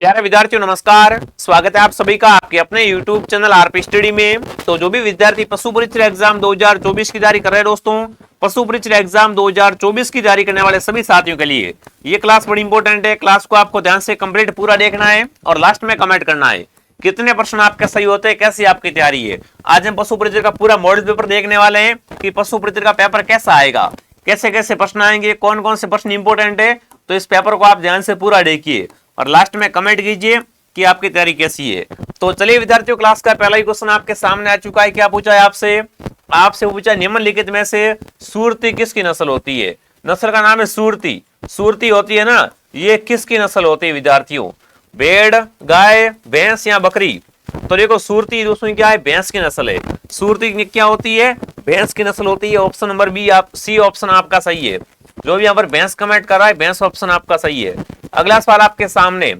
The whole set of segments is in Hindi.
प्यारे विद्यार्थियों नमस्कार। स्वागत है आप सभी का आपके अपने YouTube चैनल आरपी स्टडी में। तो जो भी विद्यार्थी पशु परीक्षा एग्जाम 2024 की तैयारी कर रहे हैं दोस्तों, पशु परीक्षा एग्जाम 2024 की तैयारी करने वाले सभी साथियों के लिए ये क्लास बड़ी इंपॉर्टेंट है। क्लास को आपको ध्यान से कंप्लीट पूरा देखना है और लास्ट में कमेंट करना है कितने प्रश्न आपके सही होते हैं, कैसी आपकी तैयारी है। आज हम पशु परीक्षा का पूरा मॉडल पेपर देखने वाले हैं कि पशु परीक्षा का पेपर कैसा आएगा, कैसे कैसे प्रश्न आएंगे, कौन कौन से प्रश्न इंपॉर्टेंट है। तो इस पेपर को आप ध्यान से पूरा देखिए और लास्ट में कमेंट कीजिए कि आपकी तैयारी कैसी है। तो चलिए विद्यार्थियों, क्लास का पहला ही क्वेश्चन आपके सामने आ चुका है। क्या पूछा है आपसे पूछा निम्नलिखित में से सुरती किसकी नस्ल होती है। नस्ल का नाम है सुरती। सुरती होती है ना, ये किसकी नस्ल होती है विद्यार्थियों? भेड़, गाय, भैंस या बकरी? तो देखो सुरती दोस्तों क्या है, भैंस की नस्ल है। सुरती क्या होती है? भैंस की नस्ल होती है। ऑप्शन नंबर बी, आप सी ऑप्शन आपका सही है। जो भी यहाँ पर भैंस कमेंट कर रहा है, भैंस ऑप्शन आपका सही है। अगला सवाल आपके सामने,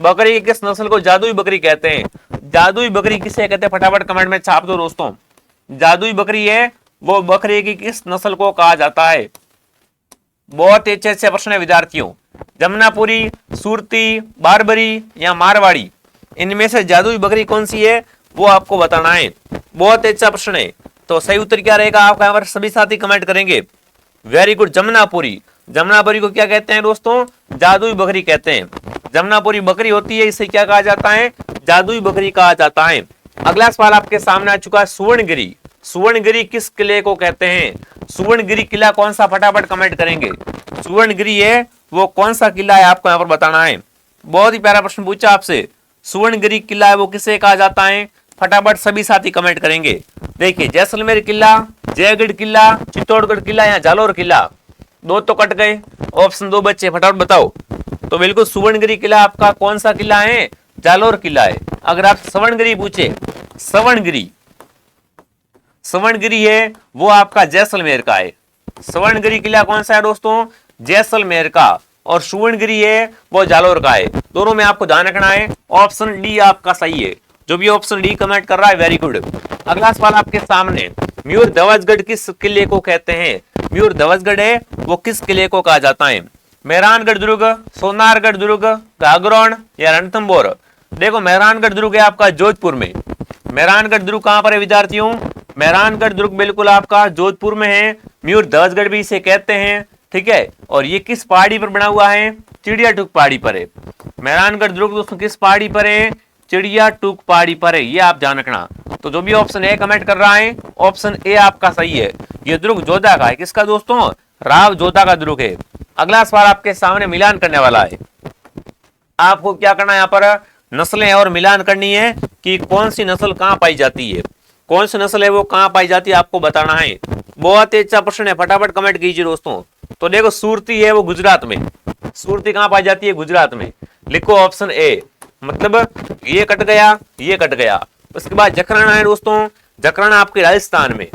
बकरी की किस नस्ल को जादुई बकरी कहते हैं? जादुई बकरी किसे कहते हैं? फटाफट कमेंट में छाप दो दोस्तों। जादुई बकरी है वो बकरी की किस नस्ल को कहा जाता है? बहुत अच्छे अच्छे प्रश्न है विद्यार्थियों। जमुनापुरी, सुरती, बारबरी या मारवाड़ी, इनमें से जादुई बकरी कौन सी है वो आपको बताना है। बहुत अच्छा प्रश्न है। तो सही उत्तर क्या रहेगा आपका? यहाँ पर सभी साथी कमेंट करेंगे। Very good, Jamunapari. जमुनापुरी को क्या कहते हैं दोस्तों? जादुई बकरी कहते हैं। जमुनापुरी बकरी होती है, इसे क्या कहा जाता है? जादुई बकरी कहा जाता है। अगला सवाल आपके सामने आ चुका है, सुवर्णगिरी। सुवर्णगिरी किस किले को कहते हैं? सुवर्णगिरी किला कौन सा? फटाफट कमेंट करेंगे। सुवर्णगिरी है वो कौन सा किला है, आपको यहाँ पर बताना है। बहुत ही प्यारा प्रश्न पूछा आपसे। सुवर्णगिरी किला है वो किसे कहा जाता है? फटाफट सभी साथी कमेंट करेंगे। देखिए, जैसलमेर किला, जयगढ़ किला, चित्तौड़गढ़ किला या जालोर किला? दो तो कट गए, ऑप्शन दो बच्चे, फटाफट बताओ। तो बिल्कुल सुवर्णगिरी किला आपका कौन सा किला है? जालोर किला है। अगर आप सवर्णगिरी पूछे, सवर्णगिरी सवर्णगिरी है वो आपका जैसलमेर का है। सवर्णगिरी किला कौन सा है दोस्तों? जैसलमेर का। और सुवर्णगिरी है वो जालोर का है। दोनों में आपको ध्यान रखना है। ऑप्शन डी आपका सही है। जो भी ऑप्शन डी कमेंट कर रहा है, वेरी गुड। अगला सवाल आपके सामने, मयूर ध्वजगढ़ किस किले को कहते हैं? मयूर ध्वजगढ़ है वो किस किले को कहा जाता है? मेहरानगढ़ दुर्ग, सोनारगढ़ दुर्ग, गागरोन या रणथंभौर? देखो, मेहरानगढ़ दुर्ग है आपका जोधपुर में। मेहरानगढ़ दुर्ग कहां पर है विद्यार्थियों? मेहरानगढ़ दुर्ग बिल्कुल आपका जोधपुर में है। मयूर ध्वजगढ़ भी इसे कहते हैं, ठीक है। और ये किस पहाड़ी पर बना हुआ है? चिड़िया टूक पहाड़ी पर है। मेहरानगढ़ दुर्ग दोस्तों किस पहाड़ी पर है? चिड़िया टूक पहाड़ी पर है, ये आप ध्यान रखना। तो जो भी ऑप्शन ए कमेंट कर रहा है, ऑप्शन ए आपका सही है। ये दुर्ग जोधा का है। किसका दोस्तों? राव जोधा का दुर्ग है। अगला सवाल आपके सामने मिलान करने वाला है। आपको क्या करना है यहाँ पर? नस्लें और मिलान करनी है कि कौन सी नस्ल कहाँ पाई जाती है। कौन सी नस्ल है वो कहाँ पाई जाती है, आपको बताना है। बहुत ही अच्छा प्रश्न है, फटाफट कमेंट कीजिए दोस्तों। तो देखो, सुरती है वो गुजरात में। सुरती कहाँ पाई जाती है? गुजरात में। लिखो ऑप्शन ए। मतलब ये कट गया, ये कट गया। उसके बाद जकराना है दोस्तों। जकराना आपके राजस्थान में।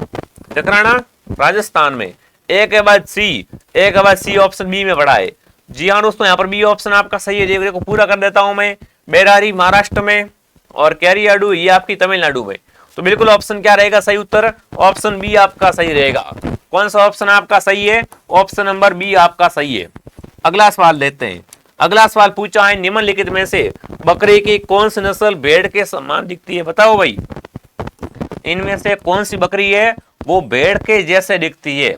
जकराना राजस्थान में। एक के बाद सी, एक के बाद सी ऑप्शन बी में पड़ा है। जी हाँ दोस्तों, यहाँ पर बी ऑप्शन आपका सही है। देखो को पूरा कर देता हूं मैं। बेरारी महाराष्ट्र में और कैरियाडू ये आपकी तमिलनाडु में। तो बिल्कुल ऑप्शन क्या रहेगा सही उत्तर? ऑप्शन बी आपका सही रहेगा। कौन सा ऑप्शन आपका सही है? ऑप्शन नंबर बी आपका सही है। अगला सवाल लेते हैं। अगला सवाल पूछा है, निम्नलिखित में से बकरी की कौन सी नस्ल भेड़ के समान दिखती है? बताओ भाई, इनमें से कौन सी बकरी है वो भेड़ के जैसे दिखती है?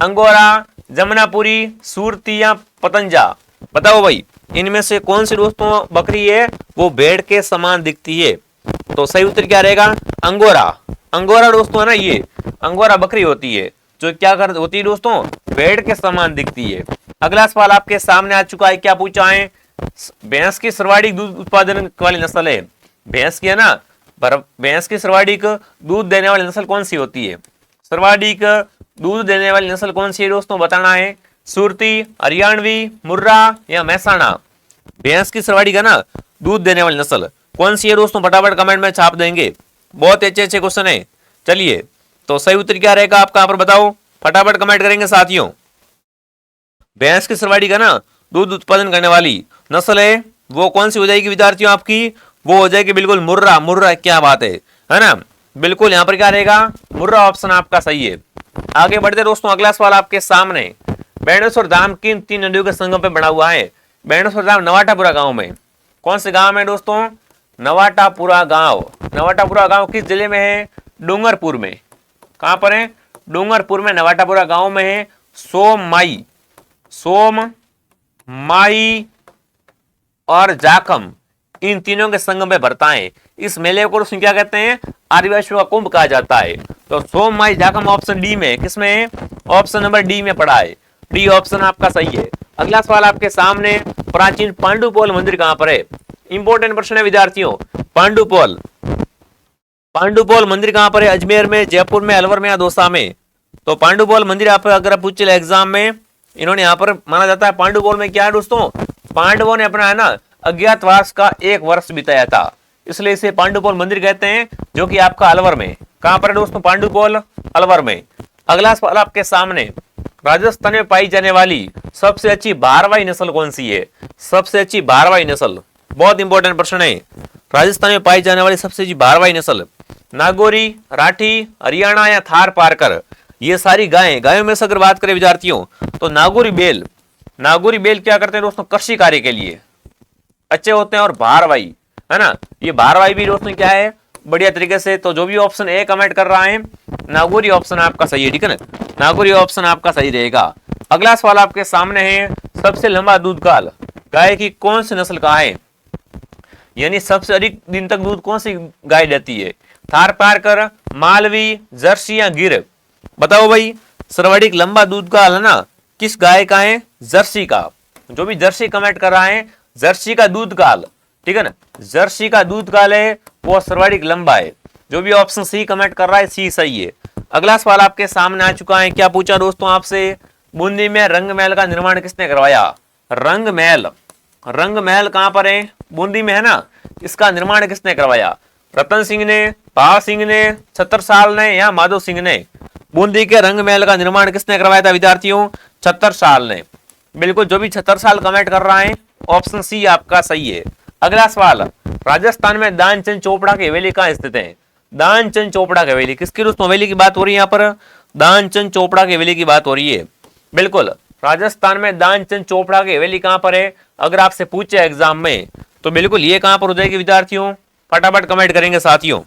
अंगोरा, जमुनापुरी, सुरती या पतंजा? बताओ भाई, इनमें से कौन सी दोस्तों बकरी है वो भेड़ के समान दिखती है? तो सही उत्तर क्या रहेगा? अंगोरा। अंगोरा दोस्तों है ना, ये अंगोरा बकरी होती है जो क्या कर होती है दोस्तों? भेड़ के समान दिखती है। अगला सवाल आपके सामने आ चुका है। क्या पूछा है? भैंस की सर्वाधिक दूध उत्पादन वाली नस्ल है। भैंस की है ना, पर भैंस की सर्वाधिक दूध देने वाली नस्ल कौन सी होती है? सर्वाधिक दूध देने वाली नस्ल कौन सी है दोस्तों, बताना है। सुरती, हरियाणवी, मुर्रा या महसाणा? भैंस की सर्वाधिक है ना दूध देने वाली नस्ल कौन सी है दोस्तों? फटाफट कमेंट में छाप देंगे। बहुत अच्छे अच्छे क्वेश्चन है। चलिए, तो सही उत्तर क्या रहेगा आपका यहाँ पर बताओ, फटाफट कमेंट करेंगे साथियों। भैंस की सर्वाधिक है ना दूध उत्पादन करने वाली नस्ल है वो कौन सी हो जाएगी विद्यार्थियों आपकी? वो हो जाएगी बिल्कुल मुर्रा। मुर्रा, क्या बात है ना। बिल्कुल यहाँ पर क्या रहेगा? मुर्रा ऑप्शन आपका सही है। आगे बढ़ते दोस्तों, अगला सवाल आपके सामने, बेणेश्वर धाम किन तीन नदियों के संगम पे बना हुआ है? बेणेश्वर धाम नवाटापुरा गांव में, कौन से गांव में दोस्तों? नवाटापुरा गांव। नवाटापुरा गांव किस जिले में है? डूंगरपुर में। कहां पर है? डूंगरपुर में नवाटापुरा गांव में है। सोम माई और जाखम, इन तीनों के संगम में भरता है। इस मेले को क्या कहते हैं? आदिवासियों का कुंभ कहा जाता है। तो सोम माई जाखम ऑप्शन डी में, किसमें है? ऑप्शन नंबर डी में पड़ा है। डी ऑप्शन आपका सही है। अगला सवाल आपके सामने, प्राचीन पांडुपोल मंदिर कहां पर है? इंपॉर्टेंट प्रश्न है विद्यार्थियों। पांडुपोल मंदिर कहां पर है? अजमेर में, जयपुर में, अलवर में या दौसा में? तो पांडुपोल मंदिर आप अगर पूछ ले एग्जाम में, इन्होंने यहाँ पर माना जाता है पांडुपोल में क्या है दोस्तों? पांडवों ने अपना है ना अज्ञातवास का 1 वर्ष बिताया था, इसलिए इसे पांडुपोल मंदिर कहते हैं, जो कि आपका अलवर में। कहां पर है दोस्तों? पांडुपोल, अलवर में। अगला सवाल आपके सामने, राजस्थान में पाई जाने वाली सबसे अच्छी भारवाही नस्ल कौन सी है? सबसे अच्छी भारवाही नस्ल, बहुत इंपॉर्टेंट प्रश्न है। राजस्थान में पाई जाने वाली सबसे अच्छी भारवाही नस्ल नागौरी, राठी, हरियाणा या थार पारकर? ये सारी गायों में से अगर बात करें विद्यार्थियों, तो नागौरी बेल क्या करते हैं दोस्तों? कृषि कार्य के लिए अच्छे होते हैं। और भारवाही है ना, ये भारवाही भी दोस्तों क्या है? बढ़िया तरीके से। तो जो भी ऑप्शन ए कमेंट कर रहा है, नागौरी ऑप्शन आपका सही है, ठीक है ना? नागौरी ऑप्शन आपका सही रहेगा। अगला सवाल आपके सामने है, सबसे लंबा दूध काल गाय की कौन सी नस्ल का है? यानी सबसे अधिक दिन तक दूध कौन सी गाय देती है? थार पारकर, मालवी, जर्सी या गिर? बताओ भाई, सर्वाधिक लंबा दूध काल है ना, किस गाय का है? जर्सी का। जो भी जर्सी कमेंट कर रहा है, जर्सी का दूध काल, ठीक है ना, जर्सी का दूध काल है वो सर्वाधिक लंबा है। जो भी ऑप्शन सी कमेंट कर रहा है, सी सही है। अगला सवाल आपके सामने आ चुका है। क्या पूछा दोस्तों आपसे? बूंदी में रंग महल का निर्माण किसने करवाया? रंग महल कहां पर है? बूंदी में है ना। इसका निर्माण किसने करवाया? रतन सिंह ने, भाव सिंह ने, छत्रसाल ने या माधव सिंह ने? बूंदी के रंग महल का निर्माण किसने करवाया था विद्यार्थियों? छत्रसाल ने। बिल्कुल, जो भी छत्रसाल कमेंट कर रहा है, ऑप्शन सी आपका सही है। अगला सवाल, राजस्थान में दानचंद चोपड़ा की हवेली कहां स्थित है? दानचंद चोपड़ा की हवेली, किसकी दोस्तों हवेली की बात हो रही है? यहाँ पर दानचंद चोपड़ा की हवेली की बात हो रही है। बिल्कुल, राजस्थान में दानचंद चोपड़ा की हवेली कहां पर है? अगर आपसे पूछे एग्जाम में, तो बिल्कुल ये कहां पर हो जाएगी विद्यार्थियों? फटाफट कमेंट करेंगे साथियों।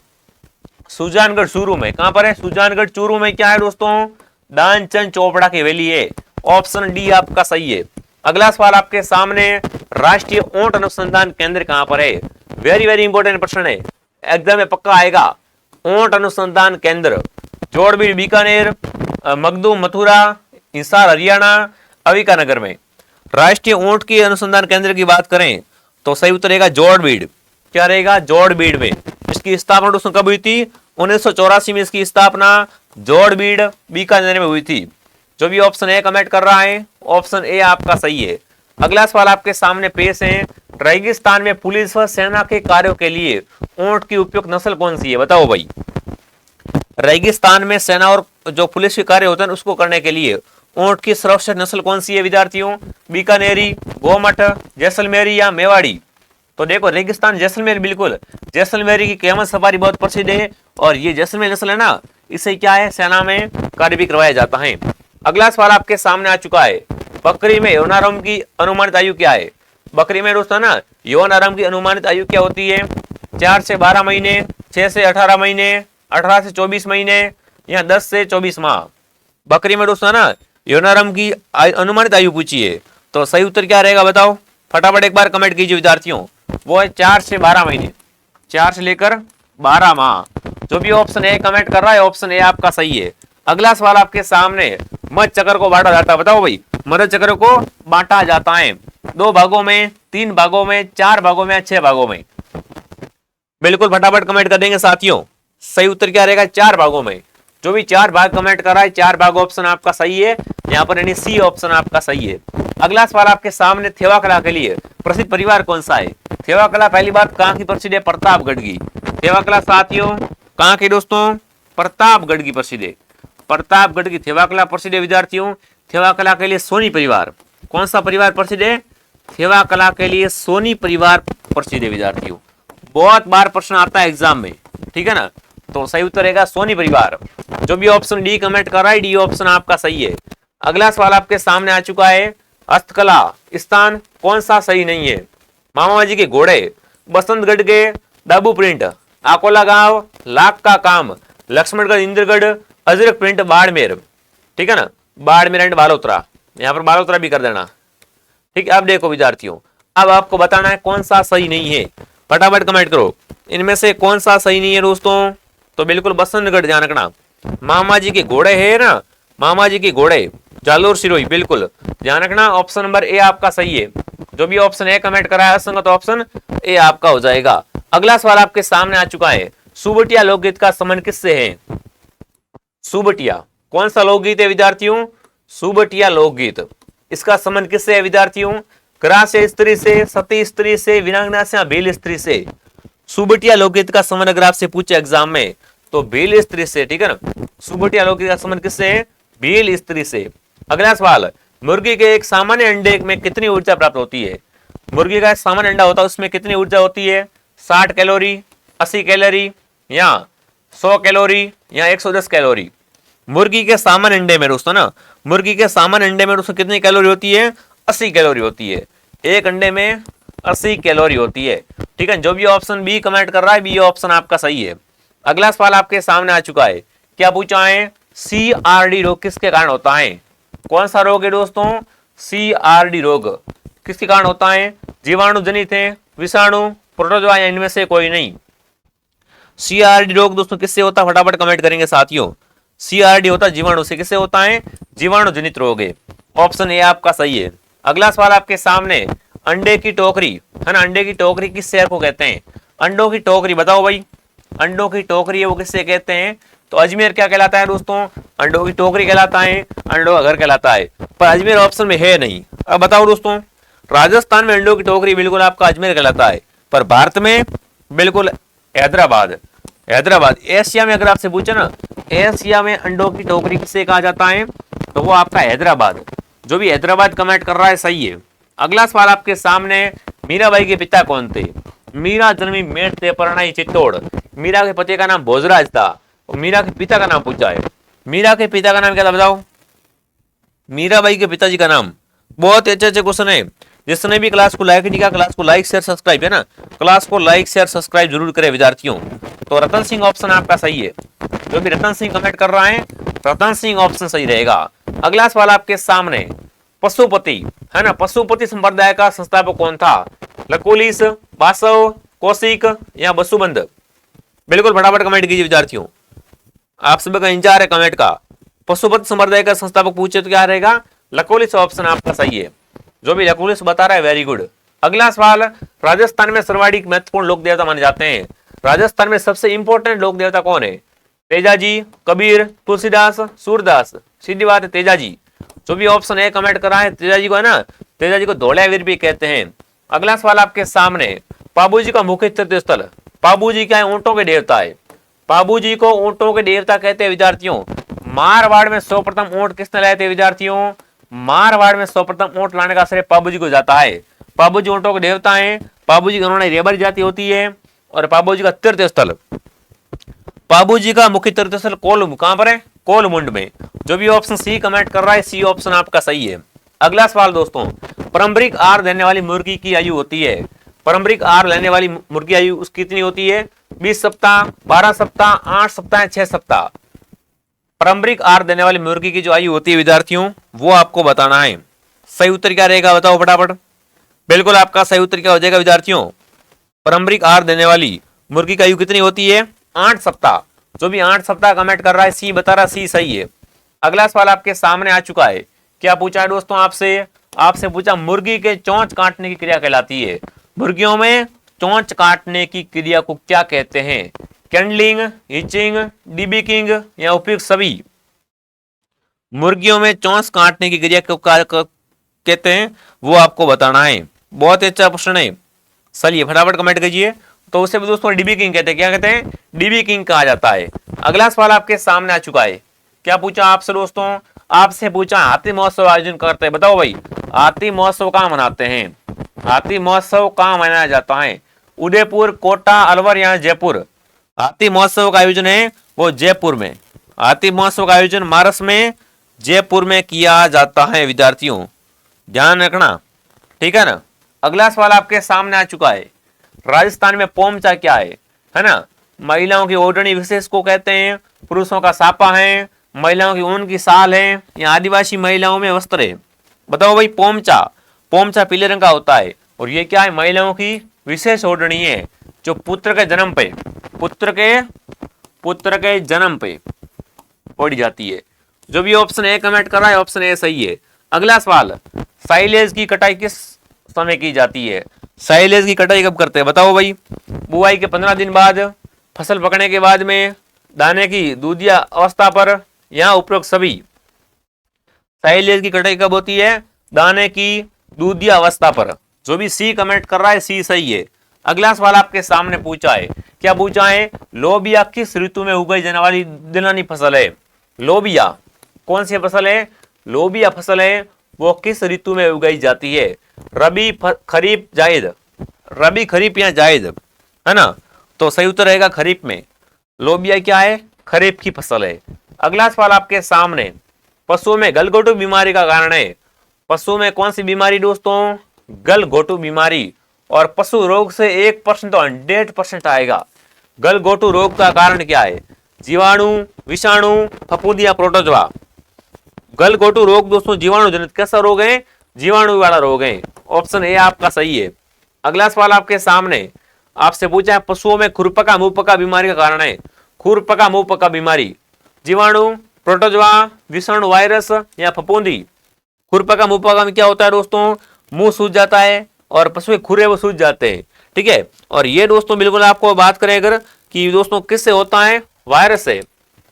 सुजानगढ़ चूरू में। कहां पर है? सुजानगढ़ चूरू में क्या है दोस्तों? दानचंद चोपड़ा की हवेली है। ऑप्शन डी आपका सही है। अगला सवाल आपके सामने, राष्ट्रीय ऊंट अनुसंधान केंद्र कहां पर है? वेरी वेरी इंपॉर्टेंट प्रश्न है, एग्जाम में पक्का आएगा। ऊंट अनुसंधान केंद्र जोड़बीड़ बीकानेर, मखदूम मथुरा, हिसार हरियाणा, अविकानगर में? राष्ट्रीय ऊंट की अनुसंधान केंद्र की बात करें तो सही उत्तर रहेगा जोड़बीड़। क्या रहेगा? जोड़बीड़ में। इसकी स्थापना दोस्तों कब हुई थी? 1984 में इसकी स्थापना जोड़बीड़ बीकानेर में हुई थी। जो भी ऑप्शन ए कमेंट कर रहा है, ऑप्शन ए आपका सही है। अगला सवाल आपके सामने पेश है, रेगिस्तान में पुलिस व सेना के कार्यों के लिए ऊंट की उपयुक्त नस्ल कौन सी है? बताओ भाई, रेगिस्तान में सेना और जो पुलिस के कार्य होते हैं उसको करने के लिए ऊंट की सर्वश्रेष्ठ नस्ल कौन सी है विद्यार्थियों? बीकानेरी, गोमठ, जैसलमेरी या मेवाड़ी? तो देखो, रेगिस्तान जैसलमेर, बिल्कुल जैसलमेरी की कैमल सफारी बहुत प्रसिद्ध है, और ये जैसलमेर नस्ल है ना, इससे क्या है? सेना में कार्य भी करवाया जाता है। अगला सवाल आपके सामने आ चुका है, बकरी में यौन आरंभ की अनुमानित आयु क्या है? बकरी में दोस्तों ना यौन आरंभ की अनुमानित आयु क्या होती है? 4 से 12 महीने, 6 से 18 महीने, 18 से 24 महीने या 10 से 24 माह? बकरी में दोस्तों ना यौन आरंभ की अनुमानित आयु पूछी है, तो सही उत्तर क्या रहेगा बताओ? फटाफट एक बार कमेंट कीजिए विद्यार्थियों। वो है 4 से 12 महीने, 4 से लेकर 12 माह। जो भी ऑप्शन ए कमेंट कर रहा है, ऑप्शन ए आपका सही है। अगला सवाल आपके सामने, मध्य चक्र को बांटा जाता है, बताओ भाई, मध्य चक्र को बांटा जाता है 2 भागों में, 3 भागों में, 4 भागों में या 6 भागों में? बिल्कुल फटाफट कमेंट कर देंगे साथियों। सही उत्तर क्या रहेगा? 4 भागों में। जो भी 4 भाग कमेंट कर रहा है, 4 भाग ऑप्शन आपका सही है। यहाँ पर यानी सी ऑप्शन आपका सही है। अगला सवाल आपके सामने, थेवा कला के लिए प्रसिद्ध परिवार कौन सा है? थेवा कला पहली बात कहाँ की प्रसिद्ध है? प्रतापगढ़ की। थेवा कला साथियों कहाँ की दोस्तों? प्रतापगढ़ की प्रसिद्ध है। प्रतापगढ़ की थेवा कला प्रसिद्ध है विद्यार्थियों। थेवा कला के लिए सोनी परिवार, कौन सा परिवार प्रसिद्ध है? थेवा कला के लिए सोनी परिवार प्रसिद्ध है विद्यार्थियों। बहुत बार प्रश्न आता है एग्जाम में, ठीक है ना, तो सही उत्तर रहेगा सोनी परिवार। जो भी ऑप्शन डी कमेंट कर रहा है, डी ऑप्शन आपका सही है। अगला सवाल आपके सामने आ चुका है, हस्तकला स्थान कौन सा सही नहीं है? मामाजी के घोड़े, बसंतगढ़ के दाबू प्रिंट, आकोला गांव, लाख का काम, लक्ष्मणगढ़, इंद्रगढ़, अजरक प्रिंट, बाड़मेर। ठीक है ना, बाड़मेर एंड बालोतरा, यहाँ पर बालोतरा भी कर देना। ठीक है, अब देखो विद्यार्थियों, अब आपको बताना है कौन सा सही नहीं है, फटाफट कमेंट करो इनमें से कौन सा सही नहीं है दोस्तों। तो बिल्कुल बसंतगढ़ ध्यान रखना, मामा जी के घोड़े है ना, मामा जी के घोड़े, जालोर सिरोही, बिल्कुल ध्यान रखना। ऑप्शन नंबर ए आपका सही है। जो भी ऑप्शन ए कमेंट करा है असंगत, तो ऑप्शन ए आपका हो जाएगा। अगला सवाल आपके सामने आ चुका है, सुबटिया लोकगीत का संबंध किससे है? सुबटिया कौन सा लोकगीत है विद्यार्थियों? सुबटिया लोकगीत, इसका संबंध किससे है विद्यार्थियों? ग्रास्य स्त्री से, सती स्त्री से, वीरांगना से या भील स्त्री से? सुबटिया लोकगीत का संबंध अगर आपसे पूछे एग्जाम में तो भील स्त्री से। ठीक है ना, सुबटिया लोकगीत का संबंध किससे है? भील स्त्री से। अगला सवाल, मुर्गी के एक सामान्य अंडे में कितनी ऊर्जा प्राप्त होती है? मुर्गी का एक सामान्य अंडा होता है, उसमें कितनी ऊर्जा होती है? 60 कैलोरी, 80 कैलोरी या 100 कैलोरी या 110 कैलोरी? मुर्गी के सामान्य अंडे में दोस्तों ना, मुर्गी के सामान्य अंडे में दोस्तों कितनी कैलोरी होती है? 80 कैलोरी होती है। एक अंडे में 80 कैलोरी होती है। ठीक है, जो भी ऑप्शन बी कमेंट कर रहा है, बी ऑप्शन आपका सही है। अगला सवाल आपके सामने आ चुका है, क्या पूछा है? CRD रोग किसके कारण होता है? कौन सा रोग है दोस्तों? CRD रोग किसके कारण होता है? जीवाणु जनित है, विषाणु, प्रोटोजोआ या इनमें से कोई नहीं? CRD रोग दोस्तों किससे होता है? फटाफट कमेंट करेंगे साथियों। CRD होता है जीवाणु से। किससे होता है? जीवाणु जनित रोग है। ऑप्शन ए आपका सही है। अगला सवाल आपके सामने, अंडे की टोकरी है ना, अंडे की टोकरी किस शहर को कहते हैं? अंडों की टोकरी बताओ भाई, अंडों की टोकरी है वो किससे कहते हैं? तो अजमेर क्या कहलाता है दोस्तों? अंडों की टोकरी कहलाता है, अंडों का घर कहलाता है, पर अजमेर ऑप्शन में है नहीं। अब बताओ दोस्तों, राजस्थान में अंडों की टोकरी बिल्कुल आपका अजमेर कहलाता है, पर भारत में बिल्कुल हैदराबाद। हैदराबाद। एशिया में अगर आपसे पूछे ना, एशिया में अंडों की टोकरी किससे कहा जाता है? तो वो आपका हैदराबाद। जो भी हैदराबाद कमेंट कर रहा है सही है। अगला सवाल आपके सामने, मीराबाई के पिता कौन थे? मीरा जन्मी मेट ते परणाई चित्तौड़। मीरा के पति का नाम भोजराज था और मीरा के पिता का नाम पूछा है। मीरा के पिता का नाम क्या था बताओ? मीराबाई के पिताजी का नाम। बहुत अच्छे अच्छे क्वेश्चन है। जिसने भी क्लास को लाइक नहीं किया, क्लास को लाइक शेयर सब्सक्राइब है ना, क्लास को लाइक शेयर सब्सक्राइब जरूर करें विद्यार्थियों। तो रतन सिंह ऑप्शन आपका सही है। जो भी रतन सिंह कमेंट कर रहा है, रतन सिंह ऑप्शन सही रहेगा। अगला सवाल आपके सामने, पशुपति है ना, पशुपति संप्रदाय का संस्थापक कौन था? लकुलिस, वासव, कौशिक या बसुबंद? बिल्कुल फटाफट कमेंट कीजिए विद्यार्थियों, आप सभी का इंतजार है कमेंट का। पशुपति संप्रदाय का संस्थापक पूछे तो क्या रहेगा? लकुलिस ऑप्शन आपका सही है। जो भी लकुलिस बता रहा है वेरी गुड। अगला सवाल, राजस्थान में सर्वाधिक महत्वपूर्ण लोक देवता माने जाते हैं। राजस्थान में सबसे इंपॉर्टेंट लोक देवता कौन है? तेजाजी, कबीर, तुलसीदास, सूरदास? सीधी बात है तेजाजी। जो भी ऑप्शन है कमेंट करा है तेजाजी को है ना, तेजाजी को धौलावीर भी कहते हैं। अगला सवाल आपके सामने, पाबूजी का मुख्य तीर्थ स्थल। पाबूजी क्या है? ऊंटों के देवता है। पाबूजी को ऊंटों के देवता कहते हैं विद्यार्थियों। मारवाड़ में सर्वप्रथम ऊंट किसने लाए थे विद्यार्थियों? मारवाड़ में सर्वप्रथम ऊंट लाने का श्रेय पाबूजी को जाता है। पाबूजी ऊंटों के देवता हैं। पाबूजी की उन्होंने रेबर जाति होती है और पाबूजी का तीर्थ स्थल, पाबूजी का मुख्य तीर्थ स्थल कोल, कहां पर है? कोलमुंड में। जो भी ऑप्शन सी कमेंट कर रहा है, सी ऑप्शन आपका सही है। अगला सवाल दोस्तों, पारंपरिक आहार देने वाली मुर्गी की आयु होती है। पारंपरिक आहार लेने वाली मुर्गी आयु उसकी कितनी होती है? 20 सप्ताह, 12 सप्ताह, 8 सप्ताह, 6 सप्ताह? पारंपरिक आहार देने वाली मुर्गी की जो आयु होती है विद्यार्थियों, वो आपको बताना है। सही उत्तर क्या रहेगा बताओ फटाफट। बिल्कुल आपका सही उत्तर क्या हो जाएगा विद्यार्थियों? पारंपरिक आहार देने वाली मुर्गी की आयु कितनी होती है? 8 सप्ताह। जो भी 8 सप्ताह कमेंट कर रहा है सी बता रहा, सी सही है। अगला सवाल आपके सामने आ चुका है। क्या पूछा है दोस्तों आपसे? आपसे पूछा मुर्गी के चोंच काटने की क्रिया कहलाती है। मुर्गियों में चोंच काटने की क्रिया को क्या कहते हैं? कैंडलिंग, हिचिंग, डीबीकिंग या उपयुक्त सभी? मुर्गियों में चोंच काटने की क्रिया को कहते हैं, वो आपको बताना है। बहुत अच्छा प्रश्न है, चलिए फटाफट कमेंट कीजिए। तो उसे भी दोस्तों डीबी किंग कहते हैं। क्या कहते हैं? डीबी किंग कहा जाता है। अगला सवाल आपके सामने आ चुका है। क्या पूछा आपसे दोस्तों? आपसे पूछा हाथी महोत्सव आयोजन करते हैं, बताओ भाई हाथी महोत्सव कहाँ मनाते हैं? हाथी महोत्सव कहाँ मनाया जाता है? उदयपुर, कोटा, अलवर या जयपुर? हाथी महोत्सव का आयोजन है वो जयपुर में। हाथी महोत्सव का आयोजन मार्च में जयपुर में किया जाता है विद्यार्थियों, ध्यान रखना, ठीक है ना। अगला सवाल आपके सामने आ चुका है, राजस्थान में पोमचा क्या है ना। महिलाओं की ओढ़नी विशेष को कहते हैं, पुरुषों का सापा है, महिलाओं की ऊन की साल है, या आदिवासी महिलाओं में वस्त्र है। बताओ भाई, पोमचा, पोमचा पीले रंग का होता है और ये क्या है, महिलाओं की विशेष ओढ़नी है जो पुत्र के जन्म पे, पुत्र के जन्म पे ओढ़ी जाती है। जो भी ऑप्शन ए कमेंट कर रहा है, ऑप्शन ए सही है। अगला सवाल, साइलेज की कटाई किस समय की जाती है। साइलेज की कटाई कब करते हैं, बताओ भाई। बुआई के 15 दिन बाद, फसल पकने के बाद में, दाने की दूधिया अवस्था पर, या उपरोक्त सभी। साइलेज की कटाई कब होती है, दाने की दूधिया अवस्था पर। जो भी सी कमेंट कर रहा है, सी सही है। अगला सवाल आपके सामने पूछा है, क्या पूछा है, लोबिया किस ऋतु में उगाई जाने वाली दलहनी फसल है। लोबिया कौन सी फसल है, लोबिया फसल है वो किस ऋतु में उगाई जाती है। रबी, खरीफ, जायद, रबी, खरीफ या जायद, है ना। तो सही उत्तर रहेगा खरीफ में। लोबिया क्या है, खरीफ की फसल है। अगला सवाल आपके सामने, पशुओं में गलघोटू बीमारी का कारण है। पशु में कौन सी बीमारी दोस्तों, गलघोटू बीमारी। और पशु रोग से 1% तो 100% आएगा। गलघोटू रोग का कारण क्या है, जीवाणु, विषाणु, फफूंदी या प्रोटोजोआ। गलघोटू रोग दोस्तों जीवाणु जनित कैसा रोग है, जीवाणु वाला रोग है। ऑप्शन ए आपका सही है। अगला सवाल आपके सामने आपसे पूछा है, पशुओं में खुरपका मुंहपका बीमारी का कारण है। खुरपका मुंहपका बीमारी, जीवाणु, प्रोटोजोआ, विषाणु, वायरस या फफूंदी। खुरपका मुंहपका में क्या होता है दोस्तों, मुंह सूज जाता है और पशु के खुरे वो सूज जाते हैं, ठीक है। और ये दोस्तों बिल्कुल आपको बात करें अगर कि दोस्तों किससे होता है, वायरस से,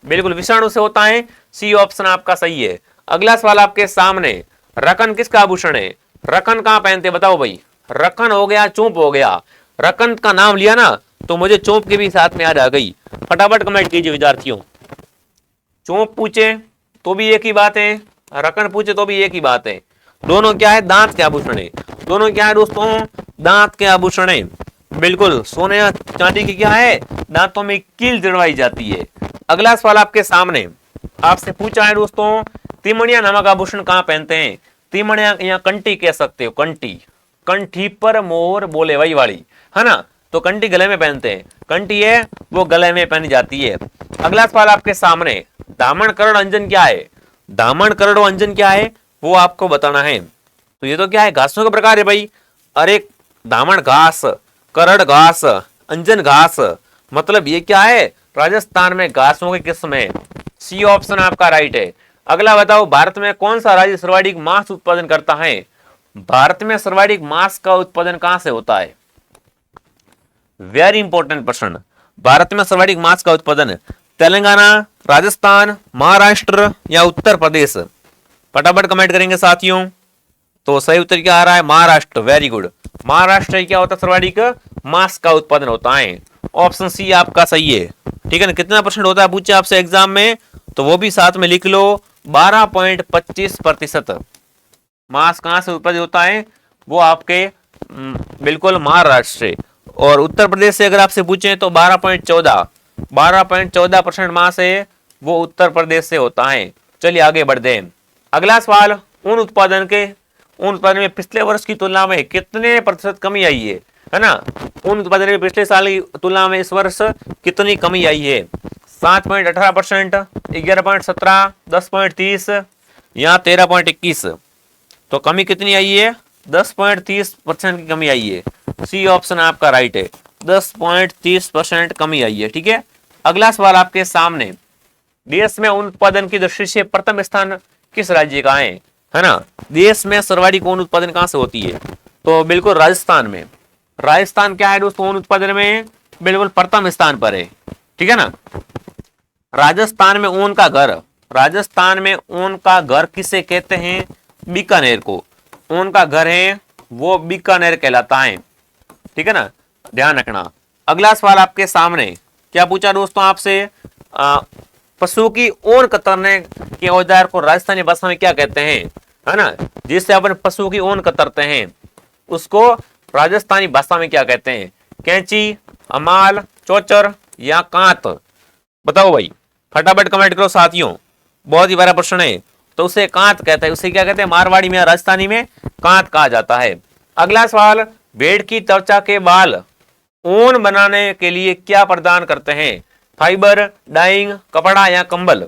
बिल्कुल विषाणु से होता है। सी ऑप्शन आपका सही है। अगला सवाल आपके सामने, रकन किसका आभूषण है। रकन कहाँ पहनते बताओ भाई। रकन हो गया, चोंप हो गया। रकन का नाम लिया ना तो मुझे चोंप की भी साथ में याद आ गई। फटाफट कमेंट कीजिए विद्यार्थियों। चोंप पूछे तो भी एक ही बात है, रकन पूछे तो भी एक ही बात है। दोनों क्या है, दांत के आभूषण है। दोनों क्या है दोस्तों, दांत के आभूषण है। बिल्कुल सोने या चांदी की क्या है, दांतों में कील जड़वाई जाती है। अगला सवाल आपके सामने आपसे पूछा है दोस्तों, तिमणिया नामक आभूषण कहाँ पहनते हैं। तिमणिया या कंठी कह सकते हो, कंठी, कंठी पर मोर बोले वही वाली, है ना। तो कंठी गले में पहनते हैं, कंठी है वो गले में पहनी जाती है। अगला सवाल आपके सामने, दामन करोड़ अंजन क्या है। दामन करोड़ अंजन क्या है वो आपको बताना है। तो ये तो क्या है, घासों का प्रकार है भाई। अरे दामन घास, करड़ घास, अंजन घास, मतलब ये क्या है, राजस्थान में घासों की किस्म है। सी ऑप्शन आपका राइट है। अगला बताओ, भारत में कौन सा राज्य सर्वाधिक मांस उत्पादन करता है। भारत में सर्वाधिक मांस का उत्पादन कहां से होता है। वेरी इंपॉर्टेंट प्रश्न। भारत में सर्वाधिक मांस का उत्पादन तेलंगाना, राजस्थान, महाराष्ट्र या उत्तर प्रदेश। फटाफट कमेंट करेंगे साथियों। तो सही उत्तर क्या आ रहा है, महाराष्ट्र। Very good. महाराष्ट्र क्या होता है, सर्वाधिक मांस का उत्पादन होता है। ऑप्शन सी आपका सही है, ठीक है ना। कितना परसेंट होता है पूछे आपसे एग्जाम में, तो वो भी साथ में लिख लो, 12.25%। मांस कहां से उत्पादित होता है, वो आपके बिल्कुल महाराष्ट्र से। और उत्तर प्रदेश से अगर आपसे पूछे तो 12.14% मांस है वो उत्तर प्रदेश से होता है। चलिए आगे बढ़ते हैं। अगला सवाल, ऊन उत्पादन में पिछले वर्ष की तुलना में कितने प्रतिशत कमी आई है ना। ऊन उत्पादन में पिछले साल की तुलना में इस वर्ष कितनी कमी आई है। 7.18%, 11.17, 10.30 या 13.21। तो कमी कितनी आई है, 10.30% की कमी आई है। सी ऑप्शन आपका राइट है, 10.30% कमी आई है, ठीक है। अगला सवाल आपके सामने, देश में ऊन उत्पादन की दृष्टि से प्रथम स्थान किस राज्य का है ना। देश में सर्वाधिक ऊन उत्पादन कहां से होती है, तो बिल्कुल राजस्थान में। राजस्थान क्या है दोस्तों, ऊन उत्पादन में बिल्कुल प्रथम स्थान पर है, ठीक है ना। राजस्थान में ऊन का घर, राजस्थान में ऊन का घर किसे कहते हैं, बीकानेर को। ऊन का घर है वो बीकानेर कहलाता है, ठीक है ना, ध्यान रखना। अगला सवाल आपके सामने क्या पूछा दोस्तों आपसे, पशु की ऊन कतरने के औजार को राजस्थानी भाषा में क्या कहते हैं, है ना। जिससे अपन पशु की ऊन कतरते हैं उसको राजस्थानी भाषा में क्या कहते हैं, कैंची, अमाल, चोचर या कांत। बताओ भाई, फटाफट कमेंट करो साथियों, बहुत ही बड़ा प्रश्न है। तो उसे कांत कहते हैं, उसे क्या कहते हैं, मारवाड़ी में या राजस्थानी में कांत कहा जाता है। अगला सवाल, भेड़ की त्वचा के बाल ऊन बनाने के लिए क्या प्रदान करते हैं? फाइबर, डाइंग, कपड़ा या कंबल?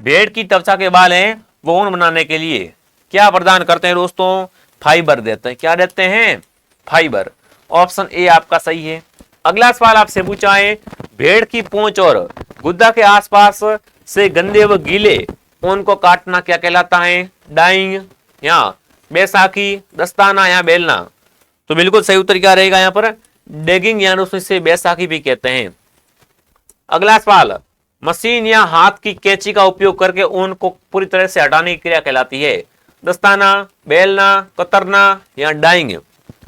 भेड़ की त्वचा के बाल हैं वो ऊन बनाने के लिए क्या प्रदान करते हैं दोस्तों? फाइबर देते हैं। क्या देते हैं? फाइबर। ऑप्शन ए आपका सही है। अगला सवाल आपसे पूछा है, भेड़ की पूंछ और गुद्दा के आसपास से गंदे व गीले ऊन को काटना क्या कहलाता है? डाइंग या बैसाखी, दस्ताना या बेलना? तो बिल्कुल सही उत्तर क्या रहेगा यहाँ पर? डेगिंग या उसे बैसाखी भी कहते हैं। अगला सवाल, मशीन या हाथ की कैंची का उपयोग करके ऊन को पूरी तरह से हटाने की क्रिया कहलाती है? दस्ताना, बेलना, कतरना या डाइंग?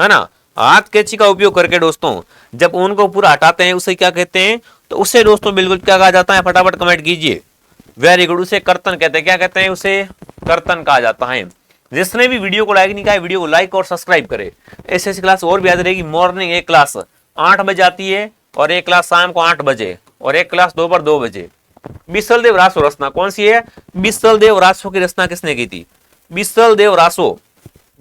है ना, हाथ कैंची का उपयोग करके दोस्तों जब ऊन को पूरा हटाते हैं उसे क्या कहते हैं? तो उसे दोस्तों बिल्कुल क्या कहा जाता है? फटाफट कमेंट कीजिए। वेरी गुड, उसे कर्तन कहते हैं। क्या कहते हैं? उसे कर्तन कहा जाता है। जिसने भी वीडियो को लाइक नहीं किया, वीडियो को लाइक और सब्सक्राइब करे। ऐसी क्लास और भी याद रहेगी। मॉर्निंग एक क्लास 8 बजे आती है और एक क्लास शाम को 8 बजे और एक क्लास दोपहर 2 बजे। बिसल देव रासो रचना कौन सी है? बिसल देव रासो की रचना किसने की थी? बिसल देव रासो।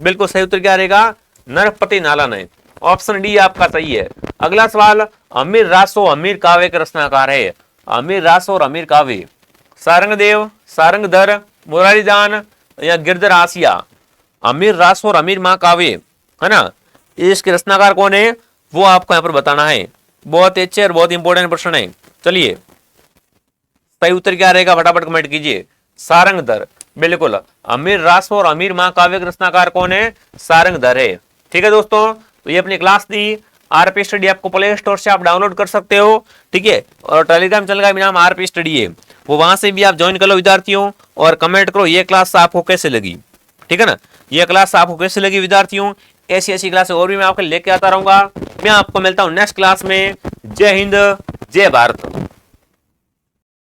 बिल्कुल सही उत्तर क्या रहेगा? नरपति नाला ने। ऑप्शन डी आपका सही है। अगला सवाल, अमीर रासो अमीर काव्य के रचनाकार है? अमीर रासो और अमीर काव्य? सारंगदेव, सारंगधर, मुरारीदान या गिरधर आसिया? अमीर रासो और अमीर महाकाव्य, है ना, इसके रचनाकार कौन है वो आपको यहाँ पर बताना है। बहुत अच्छे और बहुत इंपॉर्टेंट प्रश्न है। चलिए सही उत्तर क्या रहेगा? फटाफट कमेंट कीजिए। सारंगधर। बिल्कुल, अमीर रासो और अमीर महाकाव्य के रचनाकार कौन है? सारंगधर है। ठीक है दोस्तों, तो ये अपनी क्लास थी। आरपी स्टडी आपको प्ले स्टोर से आप डाउनलोड कर सकते हो। ठीक है, और टेलीग्राम चैनल का भी नाम आरपी स्टडी है, वो वहां से भी आप ज्वाइन कर लो विद्यार्थियों। और कमेंट करो ये क्लास आपको कैसे लगी। ठीक है ना, ये क्लास आपको कैसे लगी विद्यार्थियों। ऐसी ऐसी क्लास और भी मैं आपको लेके आता रहूंगा। मैं आपको मिलता हूँ नेक्स्ट क्लास में। जय हिंद, जय भारत।